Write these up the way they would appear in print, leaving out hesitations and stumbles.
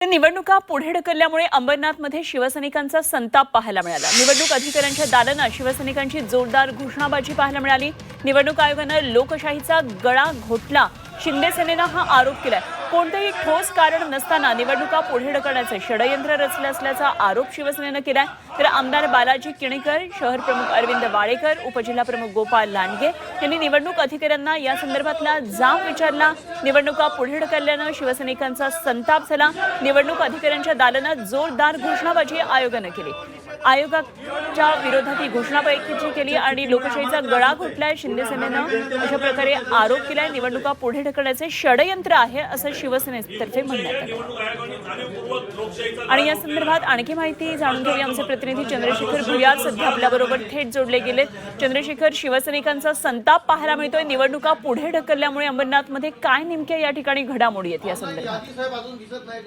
निवडणुका पुढे ढकलल्यामुळे अंबरनाथमध्ये शिवसैनिकांचा संताप पाहायला मिळाला। निवडणूक अधिकाऱ्यांच्या दालनात शिवसैनिकांची जोरदार घोषणाबाजी पाहायला मिळाली। निवडणूक आयोगाने लोकशाहीचा गळा घोटला, शिंदे सेनेने हा आरोप केलाय। कोणतेही ठोस कारण नसताना निवडणुका पुढे ढकलण्याचे षडयंत्र रचले असल्याचा आरोप शिवसेनेने केलाय। तर आमदार बालाजी किणीकर, शहर प्रमुख अरविंद वाडेकर, उपजिल्हा प्रमुख गोपाळ लांडगे यांनी निवडणूक अधिकाऱ्यांना या संदर्भातला जाब विचारला। निवडणुका पुढे ढकलल्याने शिवसैनिकांचा संताप झाला। निवडणूक अधिकाऱ्यांच्या दालनात जोरदार घोषणाबाजी आयोगाने केली। आयोगाच्या विरोधात ही घोषणाबाजी केली आणि लोकशाहीचा गळा घोटलाय। शिंदे सेनेने अशा प्रकारे आरोप केलाय। निवडणुका पुढे ढकलण्याचे षडयंत्र आहे असं शिवसेनेतर्फे म्हणण्यात आलं। आणि या संदर्भात आणखी माहिती जाणून घेऊया। आमचे प्रतिनिधी चंद्रशेखर भुयार सध्या आपल्याबरोबर थेट जोडले गेलेत। चंद्रशेखर, शिवसैनिकांचा संताप पाहायला मिळतोय। निवडणुका पुढे ढकलल्यामुळे अंबरनाथमध्ये काय नेमक्या या ठिकाणी घडामोडी आहेत या संदर्भात?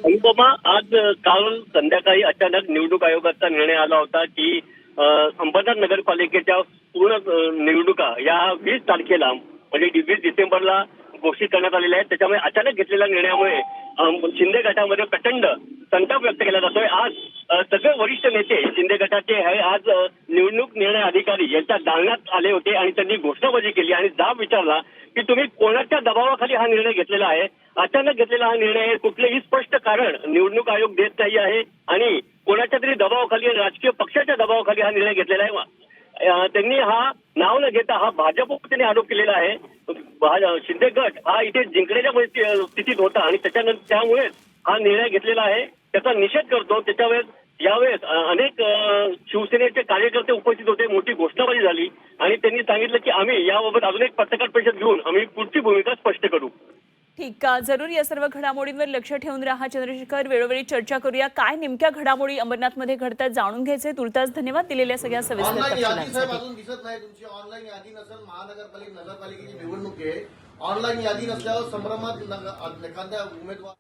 अनुपमा, आज काल संध्याकाळी अचानक निवडणूक आयोगाचा निर्णय आला होता की अंबरनाथ नगरपालिकेच्या पूर्ण निवडणुका या 20 तारखेला म्हणजे 20 डिसेंबरला घोषित करण्यात आलेल्या आहेत। त्याच्यामुळे अचानक घेतलेल्या निर्णयामुळे शिंदे गटामध्ये प्रचंड संताप व्यक्त केला जातोय। आज सगळे वरिष्ठ नेते शिंदे गटाचे आज निवडणूक निर्णय अधिकारी यांच्या दालनात आले होते आणि त्यांनी घोषणाबाजी केली आणि जाब विचारला की तुम्ही कोणाच्या दबावाखाली हा निर्णय घेतलेला आहे। अचानक घेतलेला हा निर्णय कुठलेही स्पष्ट कारण निवडणूक आयोग देत नाही आहे आणि कोणाच्या तरी दबावाखाली, राजकीय पक्षाच्या दबावाखाली हा निर्णय घेतलेला आहे। त्यांनी हा नाव न घेता हा भाजपने आरोप केलेला आहे। शिंदे गट हा इथे जिंकण्याच्या स्थितीत होता आणि त्यामुळे हा निर्णय घेतलेला आहे। त्याचा निषेध करतो। त्याच्यावेळेस यावेळेस अनेक शिवसेनेचे कार्यकर्ते उपस्थित होते। मोठी घोषणाबाजी झाली आणि त्यांनी सांगितलं की आम्ही याबाबत अजून एक पत्रकार परिषद घेऊन आम्ही पुढची भूमिका स्पष्ट करू। ठीक आहे, जरूर या सर्व घडामोडींवर लक्ष ठेवून राहा चंद्रशेखर। वेळोवेळी चर्चा करूया। काय नेमक्या घडामोडी अंबरनाथमध्ये घडतात जाणून घ्यायचे। तुर्तास धन्यवाद दिलेल्या सगळ्या सविस्तर तपशिलांसाठी। दिसत नाही तुमची ऑनलाईन यादी नसेल, नगरपालिकेची निवडणूक आहे, ऑनलाईन यादी नसल्यावर संभ्रमात एखाद्या उमेदवार